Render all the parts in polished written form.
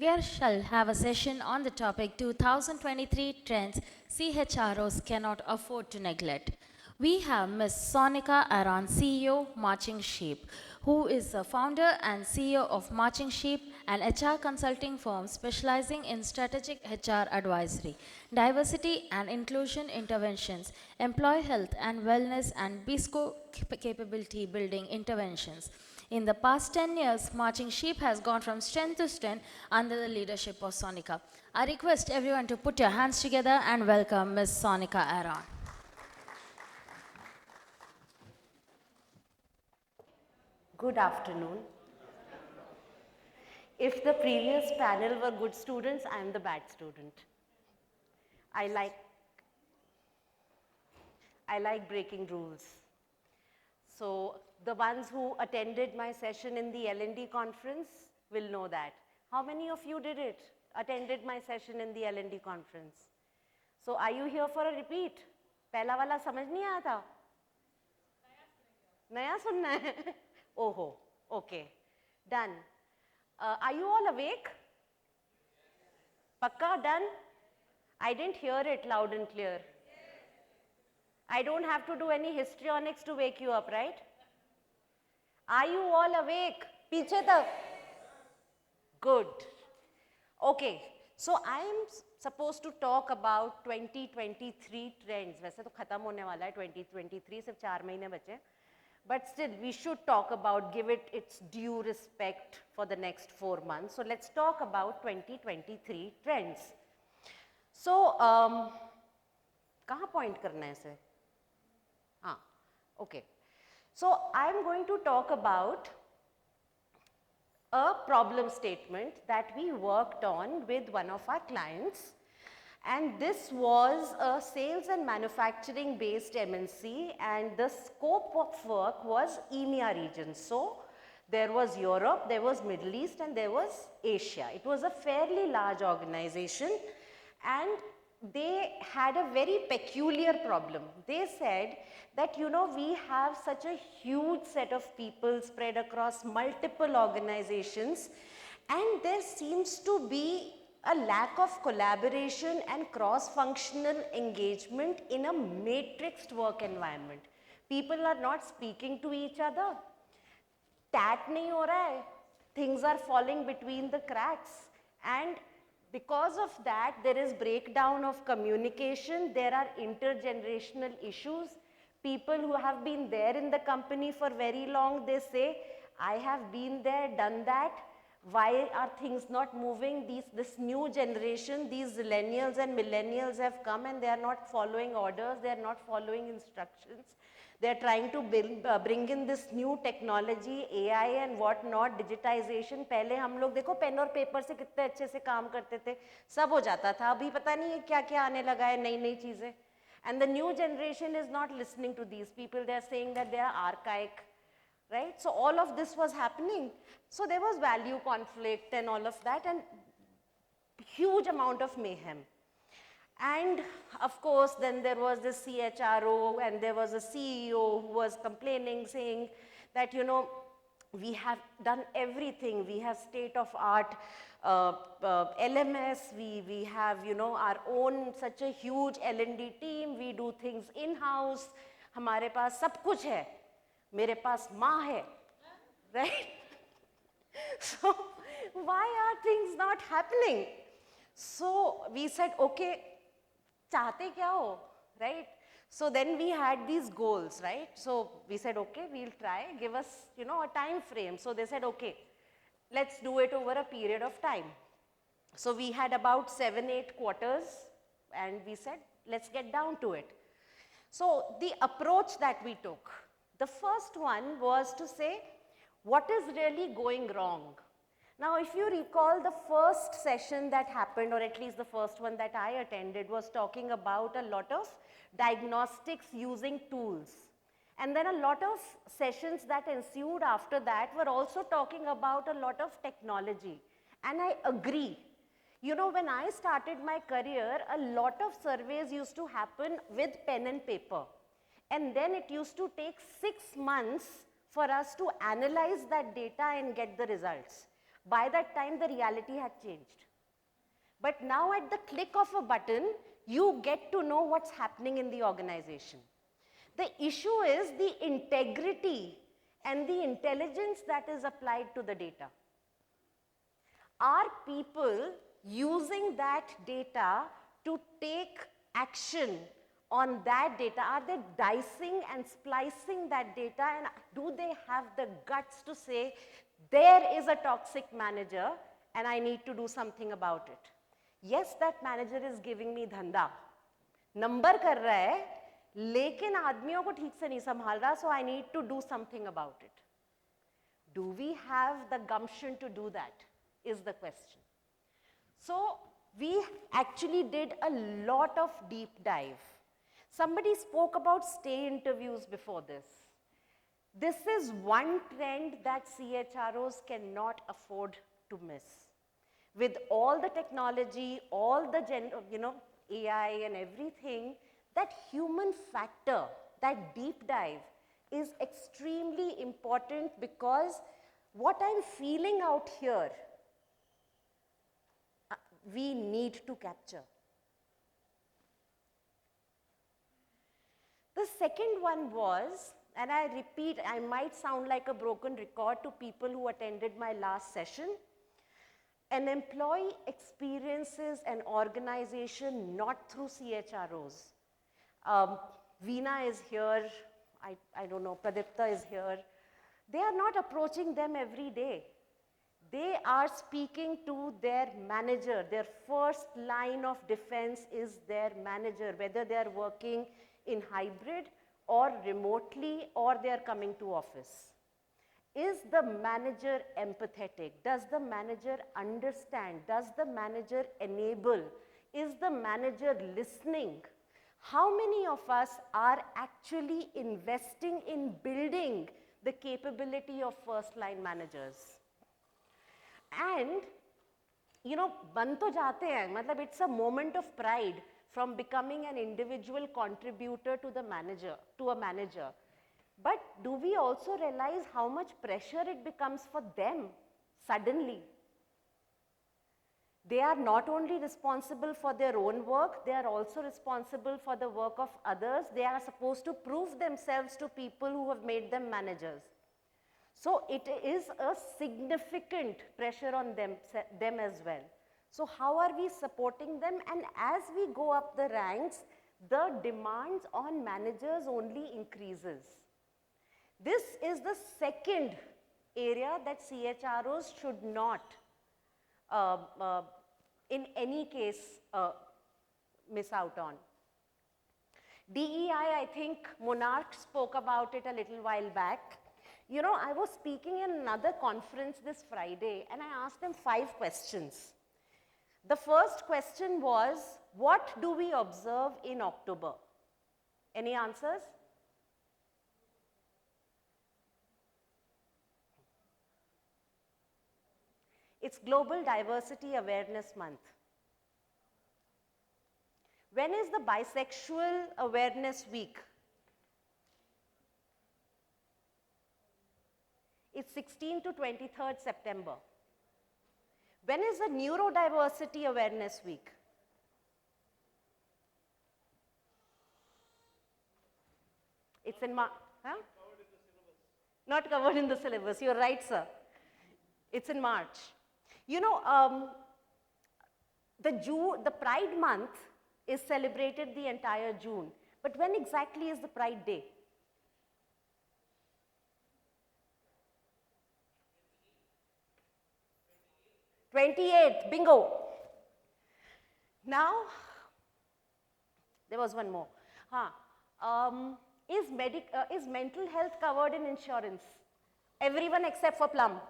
We shall have a session on the topic 2023 Trends CHROs Cannot Afford to Neglect. We have Ms. Sonica Aron, CEO, Marching Sheep, who is the founder and CEO of Marching Sheep, an HR consulting firm specializing in strategic HR advisory, diversity and inclusion interventions, employee health and wellness, and bespoke capability building interventions. In the past 10 years, Marching Sheep has gone from strength to strength under the leadership of Sonica. I request everyone to put your hands together and welcome Ms. Sonica Aron. Good afternoon. If the previous panel were good students, I am the bad student. I like breaking rules. So the ones who attended my session in the L&D conference will know that. How many of you did it? Attended my session in the L&D conference? So are you here for a repeat? पहला वाला समझ नहीं आया था? नया सुनना है? Oh, okay. Done. Are you all awake? Pakka, done? I didn't hear it loud and clear. I don't have to do any histrionics to wake you up, right? Are you all awake? Piche tak? Good. Okay. So I'm supposed to talk about 2023 trends. वैसे तो खत्म होने वाला है 2023 सिर्फ 4 महीने बचे. But still, we should talk about, give it its due respect for the next 4 months. So let's talk about 2023 trends. So, कहाँ point करना है इसे? Okay. So I'm going to talk about a problem statement that we worked on with one of our clients. And this was a sales and manufacturing based MNC, and the scope of work was EMEA region. So there was Europe, there was Middle East, and there was Asia. It was a fairly large organization, and they had a very peculiar problem. They said that, you know, we have such a huge set of people spread across multiple organizations, and there seems to be a lack of collaboration and cross-functional engagement in a matrixed work environment. People are not speaking to each other. Tat nahi ho raha hai. Things are falling between the cracks, and because of that, there is breakdown of communication. There are intergenerational issues. People who have been there in the company for very long, they say, I have been there, done that. Why are things not moving? This new generation, these zillennials and millennials have come and they are not following orders, they are not following instructions. They are trying to bring in this new technology, AI and what not, digitization. पहले हम लोग देखो pen और paper से कितने अच्छे से काम करते थे, सब हो जाता था. अभी पता नहीं है क्या क्या आने लगा है, नई नई चीजें. And the new generation is not listening to these people. They are saying that they are archaic. Right? So all of this was happening. So there was value conflict and all of that, and huge amount of mayhem. And of course, then there was the CHRO, and there was a CEO who was complaining, saying that, you know, we have done everything. We have state-of-art LMS. We have, you know, our own such a huge L&D team. We do things in-house. हमारे पास सब कुछ है. मेरे पास माँ है, right? So why are things not happening? So we said, okay, चाहते क्या हो, right? So then we had these goals, right? So we said, okay, we'll try, give us, you know, a time frame. So they said, okay, let's do it over a period of time. So we had about 7-8 quarters, and we said, let's get down to it. So the approach that we took, the first one was to say, what is really going wrong? Now, if you recall, the first session that happened, or at least the first one that I attended, was talking about a lot of diagnostics using tools. And then a lot of sessions that ensued after that were also talking about a lot of technology. And I agree. You know, when I started my career, a lot of surveys used to happen with pen and paper. And then it used to take 6 months for us to analyze that data and get the results. By that time, the reality had changed. But now at the click of a button, you get to know what's happening in the organization. The issue is the integrity and the intelligence that is applied to the data. Are people using that data to take action on that data? Are they dicing and splicing that data, and do they have the guts to say, there is a toxic manager and I need to do something about it? Yes, that manager is giving me धंधा, number कर रहा है, लेकिन आदमियों को ठीक से नहीं संभाल रहा, so I need to do something about it. Do we have the gumption to do that, is the question. So we actually did a lot of deep dive. Somebody spoke about stay interviews before this. This is one trend that CHROs cannot afford to miss. With all the technology, all the AI and everything, that human factor, that deep dive is extremely important, because what I'm feeling out here, we need to capture. The second one was, and I repeat, I might sound like a broken record to people who attended my last session, an employee experiences an organization not through CHROs. Veena is here, I don't know, Pradipta is here. They are not approaching them every day. They are speaking to their manager. Their first line of defense is their manager, whether they are working in hybrid or remotely, or they are coming to office. Is the manager empathetic? Does the manager understand? Does the manager enable? Is the manager listening? How many of us are actually investing in building the capability of first-line managers? And, ban to jate hain, matlab it's a moment of pride from becoming an individual contributor to the manager, to a manager. But do we also realize how much pressure it becomes for them suddenly? They are not only responsible for their own work, they are also responsible for the work of others. They are supposed to prove themselves to people who have made them managers. So it is a significant pressure on them as well. So how are we supporting them? And as we go up the ranks, the demands on managers only increases. This is the second area that CHROs should not, in any case, miss out on. DEI, I think Monarch spoke about it a little while back. I was speaking in another conference this Friday, and I asked them 5 questions. The first question was, what do we observe in October? Any answers? It's Global Diversity Awareness Month. When is the Bisexual Awareness Week? It's 16th to 23rd September. When is the Neurodiversity Awareness Week? It's in March. Huh? Not covered in the syllabus. You're right, sir. It's in March. The Pride Month is celebrated the entire June. But when exactly is the Pride Day? '28th, bingo. Now, there was one more. Is mental health covered in insurance? Everyone except for Plum.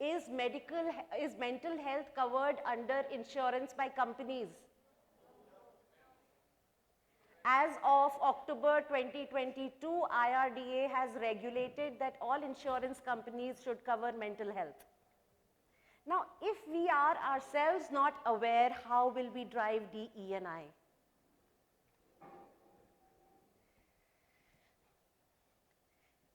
Is mental health covered under insurance by companies? As of October 2022, IRDA has regulated that all insurance companies should cover mental health. Now, if we are ourselves not aware, how will we drive DE&I?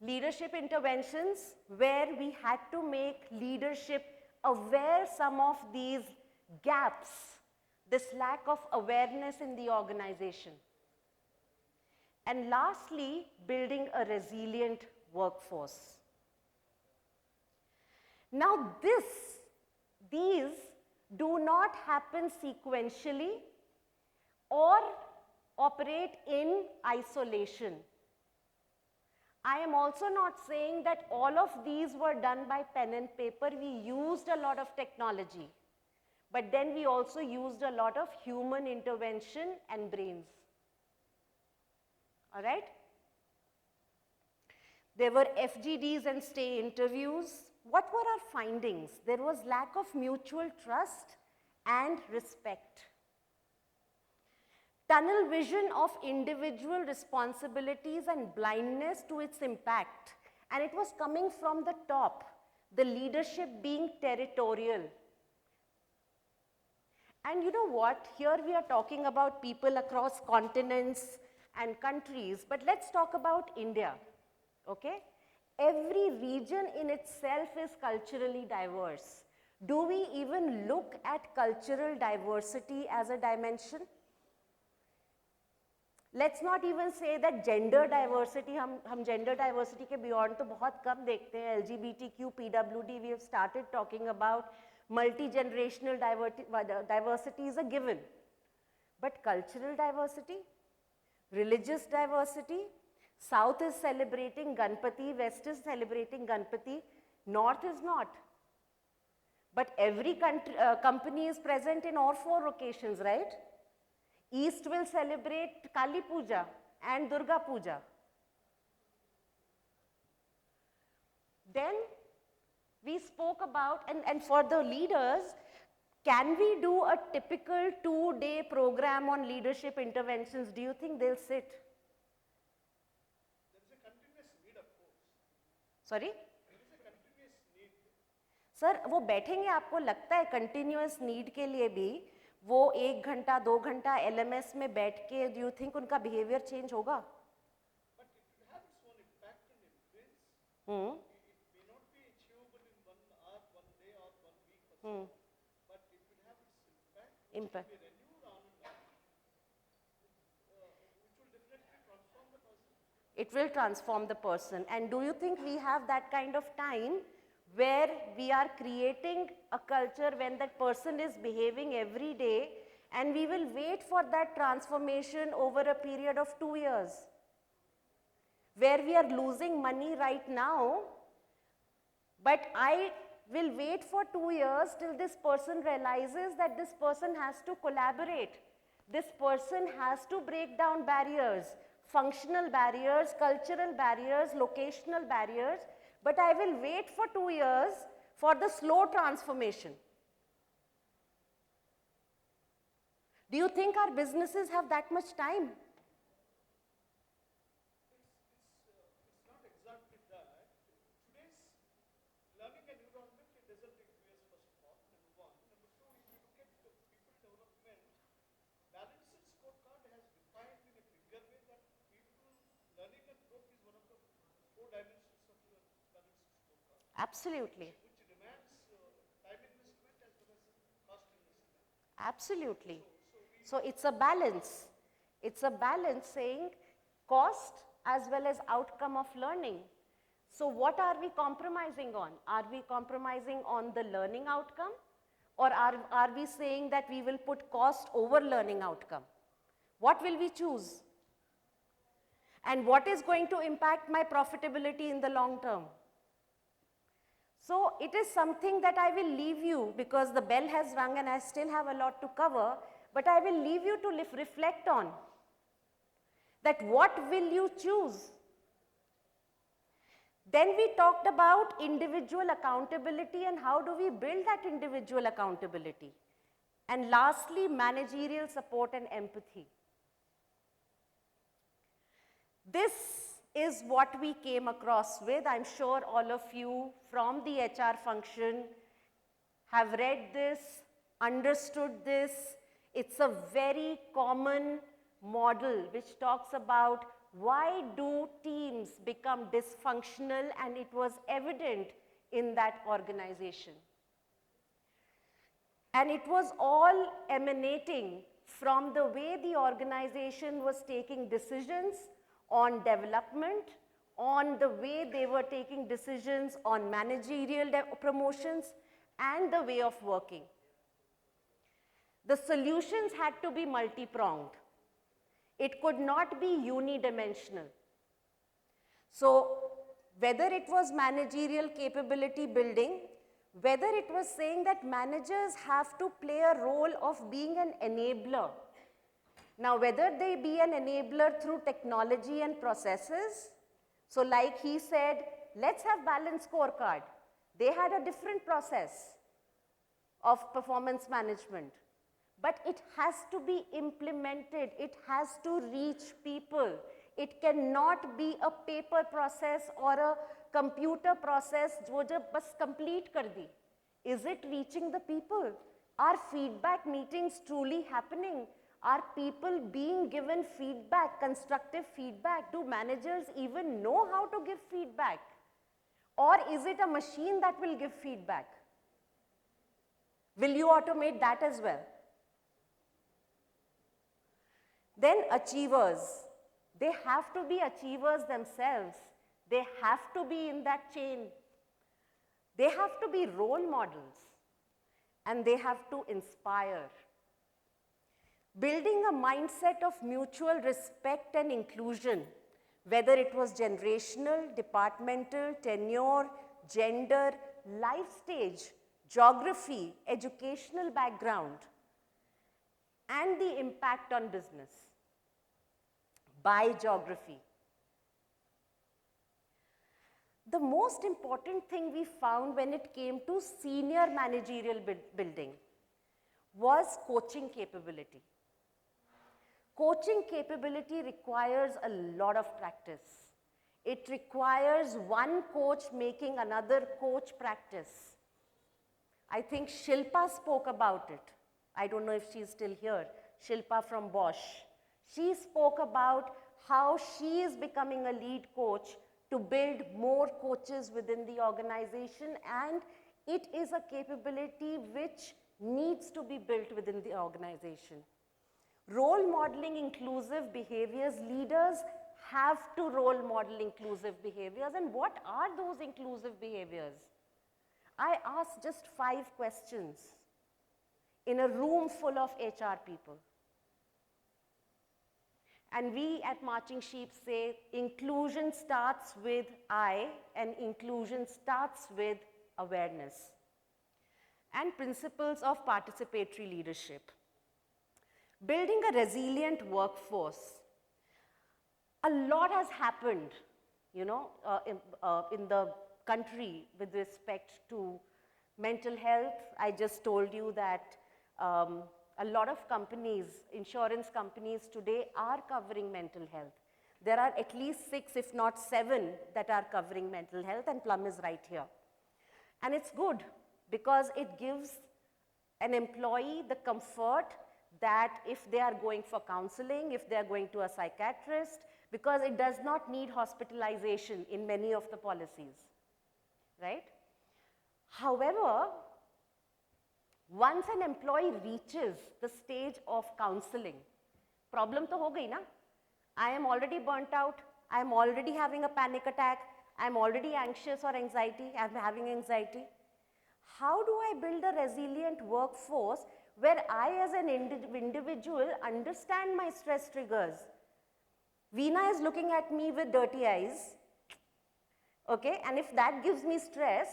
leadership interventions where we had to make leadership aware some of these gaps, this lack of awareness in the organization. And lastly, building a resilient workforce. Now these do not happen sequentially or operate in isolation. I am also not saying that all of these were done by pen and paper. We used a lot of technology, but then we also used a lot of human intervention and brains. All right? There were FGDs and stay interviews. What were our findings? There was lack of mutual trust and respect. Tunnel vision of individual responsibilities and blindness to its impact. And it was coming from the top, the leadership being territorial. And you know what? Here we are talking about people across continents and countries, but let's talk about India, okay? Every region in itself is culturally diverse. Do we even look at cultural diversity as a dimension? Let's not even say that gender diversity, हम gender diversity के beyond तो बहुत कम देखते हैं, LGBTQ, PWD, we have started talking about multi-generational diversity is a given. But cultural diversity, religious diversity, South is celebrating Ganpati, West is celebrating Ganpati, North is not. But every company is present in all 4 occasions, right? East will celebrate Kali Puja and Durga Puja. Then we spoke about, and for the leaders, can we do a typical 2-day program on leadership interventions? Do you think they'll sit? There is a continuous need, of course. Sorry? There is a continuous need. Sir वो बैठेंगे आपको लगता है continuous need के लिए भी वो 1 घंटा 2 घंटा LMS में बैठ के do you think उनका बिहेवियर चेंज होगा? But it will have its own impact and influence. It may not be achievable in 1 hour, 1 day or 1 week or so, but it will have its impact. Impact. It will be renewed on and on, which will definitely transform the person. It will transform the person. And do you think we have that kind of time where we are creating a culture when that person is behaving every day and we will wait for that transformation over a period of 2 years? Where we are losing money right now, but I will wait for 2 years till this person realizes that this person has to collaborate. This person has to break down barriers, functional barriers, cultural barriers, locational barriers, but I will wait for 2 years for the slow transformation. Do you think our businesses have that much time? It's not exactly that. Today's learning environment, it doesn't take 2 years, first of all, number 1. Number 2, if you look at the people development, balanced scorecard has defined in a clear way that people learning and growth is one of the 4 dimensions of the balanced scorecard, Absolutely. which demands time investment as well as cost investment. Absolutely. So it's a balance. It's a balance saying cost as well as outcome of learning. So what are we compromising on? Are we compromising on the learning outcome? Or are we saying that we will put cost over learning outcome? What will we choose? And what is going to impact my profitability in the long term? So it is something that I will leave you, because the bell has rung and I still have a lot to cover, but I will leave you to reflect on that what will you choose? Then we talked about individual accountability and how do we build that individual accountability. And lastly, managerial support and empathy. This is what we came across with. I'm sure all of you from the HR function have read this, understood this. It's a very common model which talks about why do teams become dysfunctional, and it was evident in that organization. And it was all emanating from the way the organization was taking decisions on development, on the way they were taking decisions on managerial promotions, and the way of working. The solutions had to be multi-pronged. It could not be unidimensional. So whether it was managerial capability building, whether it was saying that managers have to play a role of being an enabler. Now, whether they be an enabler through technology and processes, so like he said, let's have balanced scorecard. They had a different process of performance management, but it has to be implemented. It has to reach people. It cannot be a paper process or a computer process जो जब बस complete कर दी. Is it reaching the people? Are feedback meetings truly happening? Are people being given feedback, constructive feedback? Do managers even know how to give feedback? Or is it a machine that will give feedback? Will you automate that as well? Then achievers. They have to be achievers themselves. They have to be in that chain. They have to be role models. And they have to inspire. Building a mindset of mutual respect and inclusion, whether it was generational, departmental, tenure, gender, life stage, geography, educational background, and the impact on business by geography. The most important thing we found when it came to senior managerial building was coaching capability. Coaching capability requires a lot of practice. It requires one coach making another coach practice. I think Shilpa spoke about it. I don't know if she's still here. Shilpa from Bosch. She spoke about how she is becoming a lead coach to build more coaches within the organization, and it is a capability which needs to be built within the organization. Role modeling inclusive behaviors, leaders have to role model inclusive behaviors, and what are those inclusive behaviors? I asked just 5 questions in a room full of HR people. And we at Marching Sheep say inclusion starts with I, and inclusion starts with awareness. And principles of participatory leadership. Building a resilient workforce. A lot has happened, you know, in the country with respect to mental health. I just told you that a lot of companies, insurance companies today are covering mental health. There are at least 6, if not 7, that are covering mental health, and Plum is right here. And it's good because it gives an employee the comfort that if they are going for counseling, if they are going to a psychiatrist, because it does not need hospitalization in many of the policies, right? However, once an employee reaches the stage of counseling, problem to ho gayi na? I am already burnt out, I am already having a panic attack, I am already anxious or anxiety, I am having anxiety. How do I build a resilient workforce where I as an individual understand my stress triggers? Veena is looking at me with dirty eyes, okay, and if that gives me stress,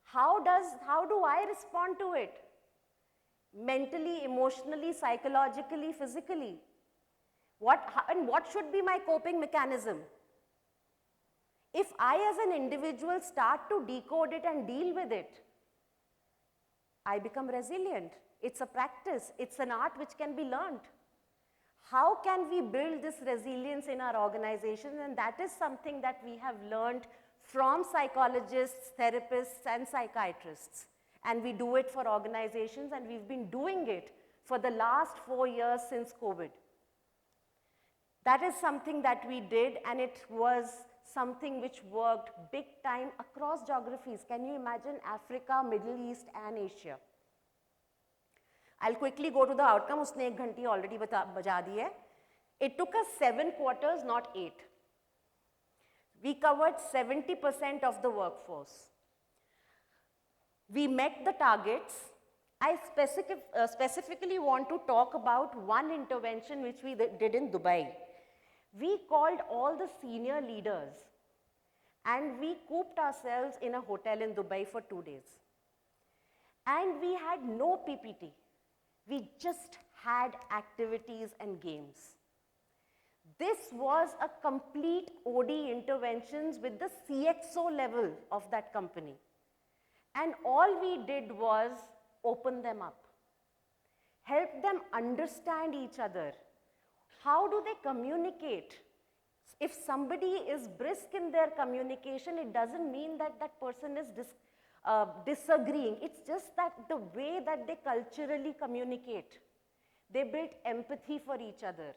how do I respond to it? Mentally, emotionally, psychologically, physically. And what should be my coping mechanism? If I as an individual start to decode it and deal with it, I become resilient. It's a practice, it's an art which can be learned. How can we build this resilience in our organizations? And that is something that we have learned from psychologists, therapists, and psychiatrists. And we do it for organizations, and we've been doing it for the last 4 years since COVID. That is something that we did, and it was something which worked big time across geographies. Can you imagine Africa, Middle East, and Asia? I'll quickly go to the outcome. उसने 1 घंटी already बजा दी है. It took us 7 quarters, not 8. We covered 70% of the workforce. We met the targets. I specifically want to talk about one intervention which we did in Dubai. We called all the senior leaders and we cooped ourselves in a hotel in Dubai for 2 days. And we had no PPT. We just had activities and games. This was a complete OD interventions with the CXO level of that company. And all we did was open them up, help them understand each other. How do they communicate? If somebody is brisk in their communication, it doesn't mean that that person is disagreeing. It's just that the way that they culturally communicate. They built empathy for each other.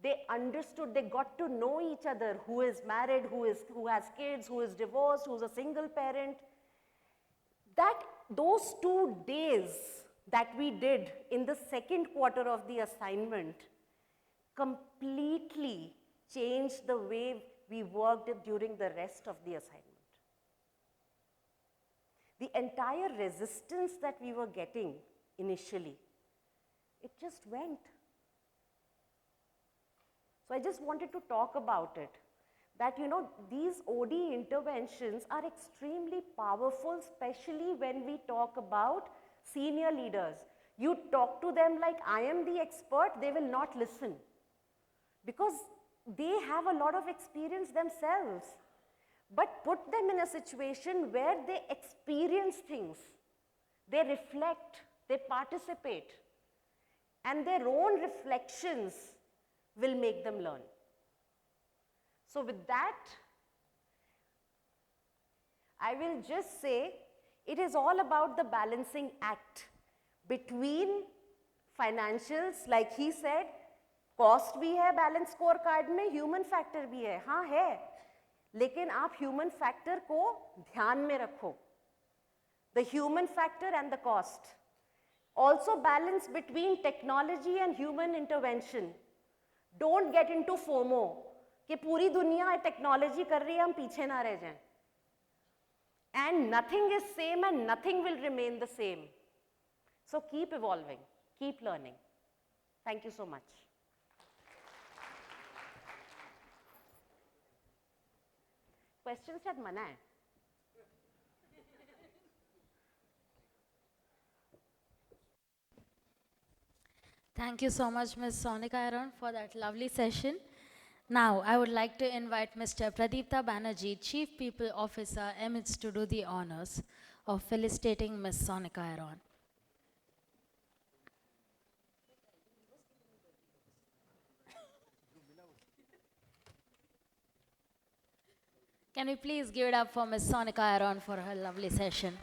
They understood, they got to know each other, who is married, who has kids, who is divorced, who's a single parent. Those 2 days that we did in the second quarter of the assignment completely changed the way we worked during the rest of the assignment. The entire resistance that we were getting initially, it just went. So I just wanted to talk about it, that these OD interventions are extremely powerful, especially when we talk about senior leaders. You talk to them like I am the expert, they will not listen because they have a lot of experience themselves. But put them in a situation where they experience things, they reflect, they participate, and their own reflections will make them learn. So with that, I will just say it is all about the balancing act between financials, like he said, cost भी है balance scorecard में, human factor भी है, हाँ है, लेकिन आप human factor को ध्यान में रखो. The human factor and the cost. Also balance between technology and human intervention. Don't get into FOMO कि पूरी दुनिया टेक्नोलॉजी कर रही है, हम पीछे ना रह जाएं. And nothing is same and nothing will remain the same. So keep evolving, keep learning. Thank you so much. Questions शायद मना है. Thank you so much, Ms. Sonica Aron, for that lovely session. Now, I would like to invite Mr. Pradipta Banerjee, Chief People Officer, EMITS, to do the honors of felicitating Ms. Sonica Aron. Can we please give it up for Ms. Sonica Aron for her lovely session?